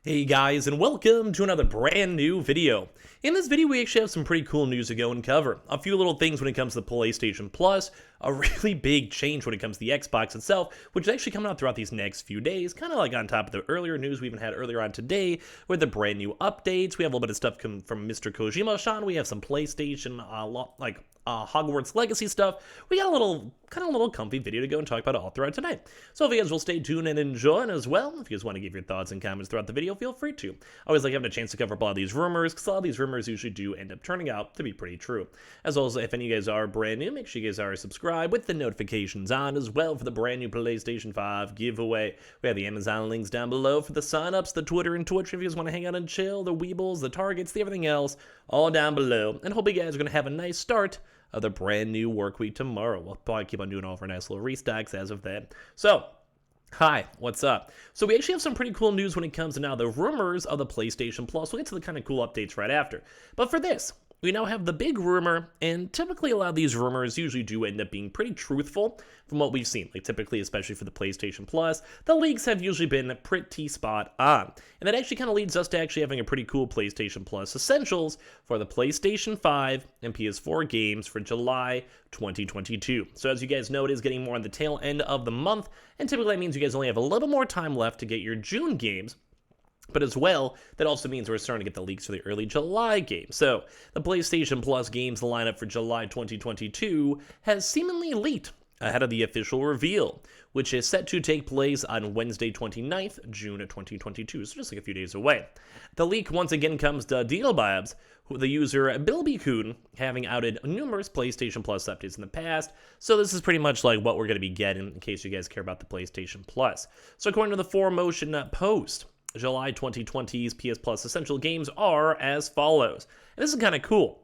Hey guys, and welcome to another brand new video. In this video, we actually have some pretty cool news to go and cover. A few little things when it comes to the PlayStation Plus, a really big change when it comes to the Xbox itself, which is actually coming out throughout these next few days, kind of like on top of the earlier news we even had earlier on today, with the brand new updates. We have a little bit of stuff from Mr. Kojima, Sean. We have some PlayStation, Hogwarts Legacy stuff. We got a little comfy video to go and talk about all throughout tonight. So if you guys will stay tuned and enjoy, and as well, if you guys want to give your thoughts and comments throughout the video, feel free to. I always like having a chance to cover up a lot of these rumors, because a lot of these rumors usually do end up turning out to be pretty true. As well as if any of you guys are brand new, make sure you guys are subscribed with the notifications on as well for the brand new PlayStation 5 giveaway. We have the Amazon links down below for the sign-ups, the Twitter and Twitch if you guys want to hang out and chill, the Weebles, the Targets, the everything else, all down below. And hope you guys are going to have a nice start of the brand new work week tomorrow. We'll probably keep on doing all of our nice little restocks as of then. So, hi, what's up? So we actually have some pretty cool news when it comes to now the rumors of the PlayStation Plus. We'll get to the kind of cool updates right after. But for this, we now have the big rumor, and typically a lot of these rumors usually do end up being pretty truthful from what we've seen. Like typically, especially for the PlayStation Plus, the leaks have usually been pretty spot on. And that actually kind of leads us to actually having a pretty cool PlayStation Plus Essentials for the PlayStation 5 and PS4 games for July 2022. So as you guys know, it is getting more on the tail end of the month, and typically that means you guys only have a little more time left to get your June games. But as well, that also means we're starting to get the leaks for the early July game. So, the PlayStation Plus games lineup for July 2022 has seemingly leaked ahead of the official reveal, which is set to take place on Wednesday 29th, June of 2022, so just like a few days away. The leak once again comes to Deedlebabs, the user Bilby-kun, having outed numerous PlayStation Plus updates in the past, so this is pretty much like what we're going to be getting in case you guys care about the PlayStation Plus. So according to the 4Motion post, July 2020's PS Plus Essential games are as follows. And this is kind of cool.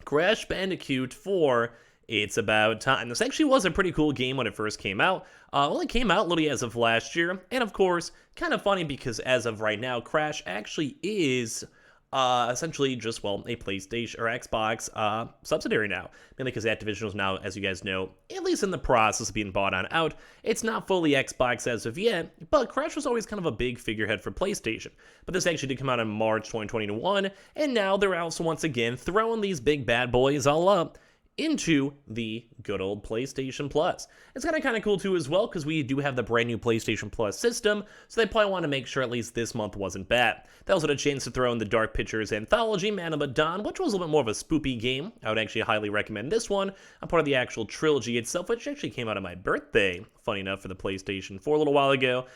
Crash Bandicoot 4, It's About Time. This actually was a pretty cool game when it first came out. Only came out literally as of last year. And of course, kind of funny because as of right now, Crash actually is essentially just, well, a PlayStation or Xbox subsidiary now. Mainly because Activision is now, as you guys know, at least in the process of being bought on out. It's not fully Xbox as of yet, but Crash was always kind of a big figurehead for PlayStation. But this actually did come out in March 2021, and now they're also once again throwing these big bad boys all up into the good old PlayStation Plus. It's kind of cool too as well because we do have the brand new PlayStation Plus system, so they probably want to make sure at least this month wasn't bad. They also had a chance to throw in the Dark Pictures anthology, Man of Medan, which was a little bit more of a spoopy game. I would actually highly recommend this one. I'm part of the actual trilogy itself, which actually came out on my birthday, funny enough, for the PlayStation 4 a little while ago.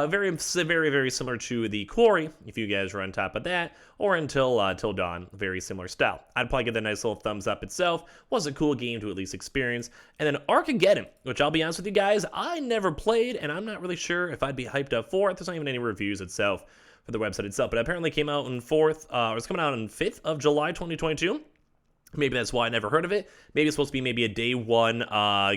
Very similar to the Quarry, if you guys are on top of that, or Until Dawn, very similar style. I'd probably give that a nice little thumbs up itself. Was a cool game to at least experience. And then Armageddon, which I'll be honest with you guys, I never played, and I'm not really sure if I'd be hyped up for it. There's not even any reviews itself for the website itself, but it apparently came out on it's coming out on 5th of July 2022. Maybe that's why I never heard of it. Maybe it's supposed to be maybe a day one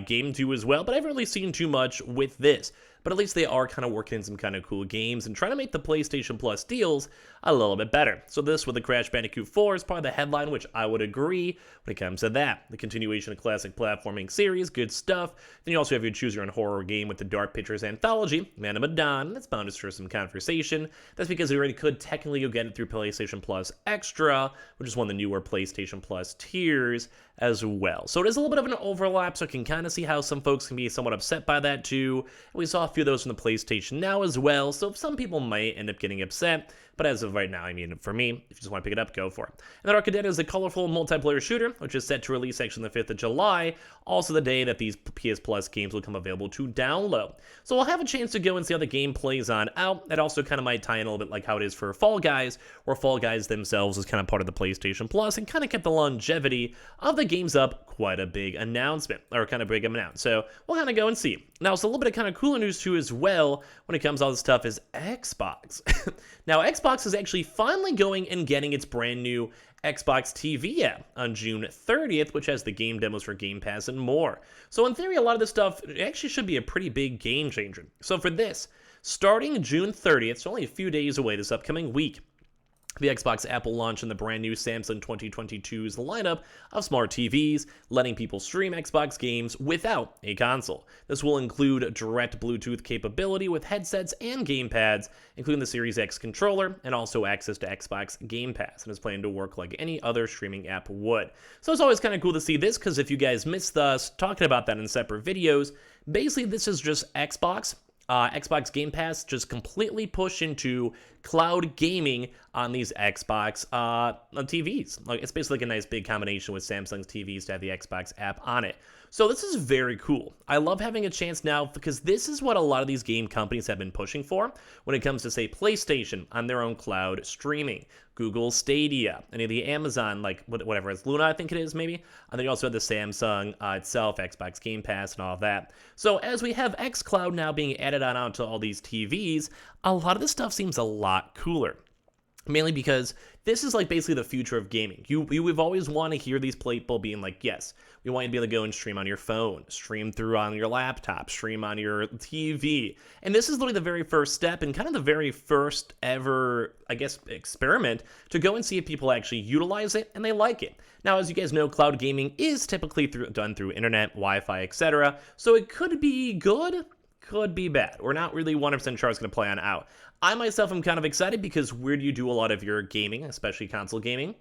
game too as well, but I haven't really seen too much with this. But at least they are kind of working in some kind of cool games and trying to make the PlayStation Plus deals a little bit better. So this with the Crash Bandicoot 4 is probably the headline, which I would agree when it comes to that. The continuation of classic platforming series, good stuff. Then you also have your choose your own horror game with the Dark Pictures anthology, Man of Medan. That's bound to stir some conversation. That's because we already could technically go get it through PlayStation Plus Extra, which is one of the newer PlayStation Plus tiers as well. So it is a little bit of an overlap, so I can kind of see how some folks can be somewhat upset by that too. We saw a few of those from the PlayStation Now as well, so some people might end up getting upset, but as of right now, I mean, for me, if you just want to pick it up, go for it. And then Armageddon is a colorful multiplayer shooter, which is set to release actually on the 5th of July, also the day that these PS Plus games will come available to download. So we'll have a chance to go and see how the game plays on out. That also kind of might tie in a little bit like how it is for Fall Guys, where Fall Guys themselves is kind of part of the PlayStation Plus and kind of kept the longevity of the games up quite a big announcement, or kind of big amount. So we'll kind of go and see. Now, it's a little bit of kind of cooler news too as well when it comes to all this stuff is Xbox. Now, Xbox is actually finally going and getting its brand new Xbox TV app on June 30th, which has the game demos for Game Pass and more. So in theory, a lot of this stuff actually should be a pretty big game changer. So for this, starting June 30th, so only a few days away this upcoming week, The Xbox app will launch in the brand new Samsung 2022's lineup of smart TVs, letting people stream Xbox games without a console. This will include direct Bluetooth capability with headsets and gamepads, including the Series X controller, and also access to Xbox Game Pass, and is planned to work like any other streaming app would. So it's always kind of cool to see this, because if you guys missed us talking about that in separate videos, basically this is just Xbox Game Pass just completely push into cloud gaming on these Xbox TVs. Like, it's basically like a nice big combination with Samsung's TVs to have the Xbox app on it. So this is very cool. I love having a chance now, because this is what a lot of these game companies have been pushing for when it comes to, say, PlayStation on their own cloud streaming, Google Stadia, any of the Amazon, like whatever it's Luna, I think it is, maybe. And then you also have the Samsung itself, Xbox Game Pass, and all of that. So as we have xCloud now being added on onto all these TVs, a lot of this stuff seems a lot cooler. Mainly because this is like basically the future of gaming. We've always wanted to hear these people being like, yes, we want you to be able to go and stream on your phone, stream through on your laptop, stream on your TV. And this is literally the very first step and kind of the very first ever, I guess, experiment to go and see if people actually utilize it and they like it. Now, as you guys know, cloud gaming is typically done through internet, Wi-Fi, etc. So it could be good, could be bad. We're not really 100% sure it's going to play on out. I myself am kind of excited, because where do you do a lot of your gaming, especially console gaming?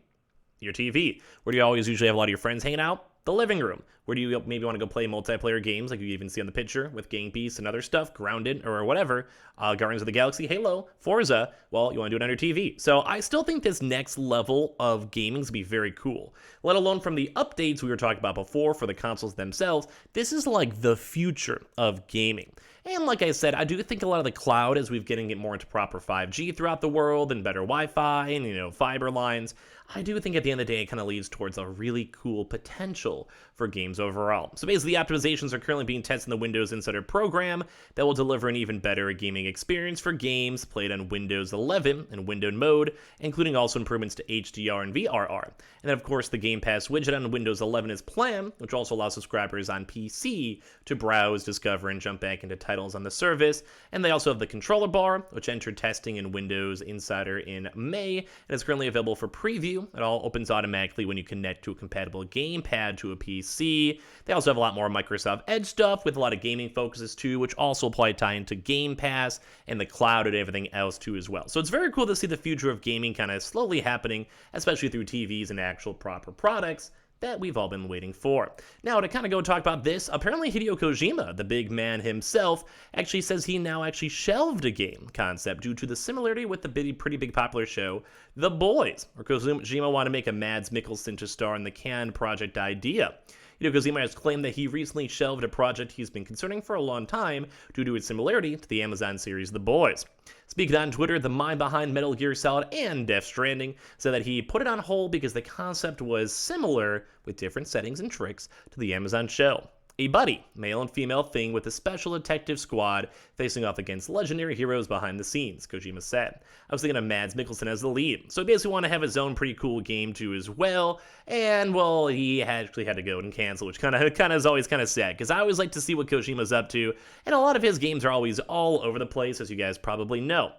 Your TV. Where do you always usually have a lot of your friends hanging out? The living room. Where do you maybe want to go play multiplayer games, like you even see on the picture with Gang Beasts and other stuff, Grounded or whatever, Guardians of the Galaxy, Halo, Forza? Well, you want to do it on your TV. So I still think this next level of gaming is going to be very cool. Let alone from the updates we were talking about before for the consoles themselves, this is like the future of gaming. And like I said, I do think a lot of the cloud, as we've getting it more into proper 5G throughout the world and better Wi-Fi and, fiber lines, I do think at the end of the day it kind of leads towards a really cool potential for games overall. So basically, the optimizations are currently being tested in the Windows Insider program that will deliver an even better gaming experience for games played on Windows 11 and windowed mode, including also improvements to HDR and VRR. And then, of course, the Game Pass widget on Windows 11 is planned, which also allows subscribers on PC to browse, discover, and jump back into titles on the service. And they also have the controller bar, which entered testing in Windows Insider in May, and is currently available for preview. It all opens automatically when you connect to a compatible gamepad to a PC. They also have a lot more Microsoft Edge stuff with a lot of gaming focuses too, which also apply tie into Game Pass and the cloud and everything else too as well. So it's very cool to see the future of gaming kind of slowly happening, especially through TVs and actual proper products that we've all been waiting for. Now, to kind of go talk about this, apparently Hideo Kojima, the big man himself, actually says he now actually shelved a game concept due to the similarity with the pretty big popular show, The Boys, where Kojima wanted to make a Mads Mikkelsen to star in the canned project idea. Kojima has claimed that he recently shelved a project he's been considering for a long time due to its similarity to the Amazon series The Boys. Speaking on Twitter, the mind behind Metal Gear Solid and Death Stranding said that he put it on hold because the concept was similar, with different settings and tricks, to the Amazon show. A buddy, male and female thing with a special detective squad facing off against legendary heroes behind the scenes, Kojima said. I was thinking of Mads Mikkelsen as the lead, so he basically wanted to have his own pretty cool game too as well, and well, he actually had to go and cancel, which kind of is always kind of sad, because I always like to see what Kojima's up to, and a lot of his games are always all over the place, as you guys probably know.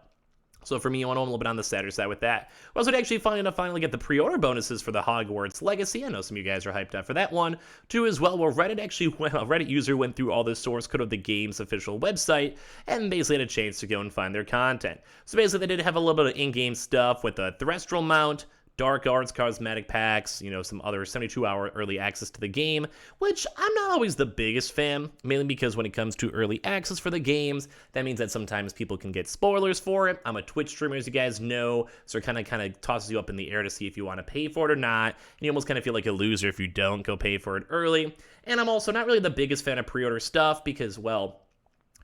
So for me, I went a little bit on the sadder side with that. We also actually finally get the pre-order bonuses for the Hogwarts Legacy. I know some of you guys are hyped up for that one too as well. Where a Reddit user went through all the source code of the game's official website and basically had a chance to go and find their content. So basically, they did have a little bit of in-game stuff with a Thestral mount, Dark Arts cosmetic packs, some other 72-hour early access to the game, which I'm not always the biggest fan, mainly because when it comes to early access for the games, that means that sometimes people can get spoilers for it. I'm a Twitch streamer, as you guys know, so it kind of tosses you up in the air to see if you want to pay for it or not, and you almost kind of feel like a loser if you don't go pay for it early. And I'm also not really the biggest fan of pre-order stuff because, well,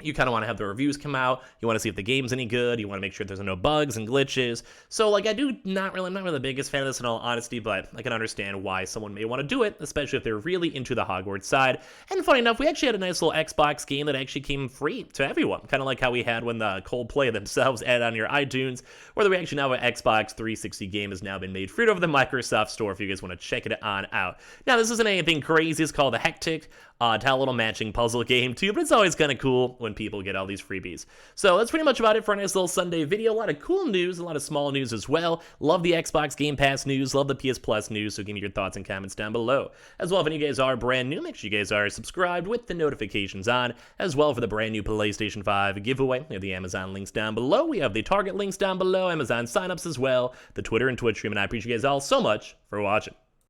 you kind of want to have the reviews come out. You want to see if the game's any good. You want to make sure there's no bugs and glitches. So, I'm not really the biggest fan of this in all honesty, but I can understand why someone may want to do it, especially if they're really into the Hogwarts side. And funny enough, we actually had a nice little Xbox game that actually came free to everyone, kind of like how we had when the Coldplay themselves added on your iTunes, where we actually now have an Xbox 360 game has now been made free over the Microsoft Store if you guys want to check it on out. Now, this isn't anything crazy. It's called The Hectic. to a little matching puzzle game too, but it's always kind of cool when people get all these freebies. So that's pretty much about it for a nice little Sunday video. A lot of cool news, a lot of small news as well. Love the Xbox Game Pass news, love the PS Plus news, so give me your thoughts and comments down below. As well, if any of you guys are brand new, make sure you guys are subscribed with the notifications on, as well for the brand new PlayStation 5 giveaway. We have the Amazon links down below, we have the Target links down below, Amazon signups as well, the Twitter and Twitch stream, and I appreciate you guys all so much for watching.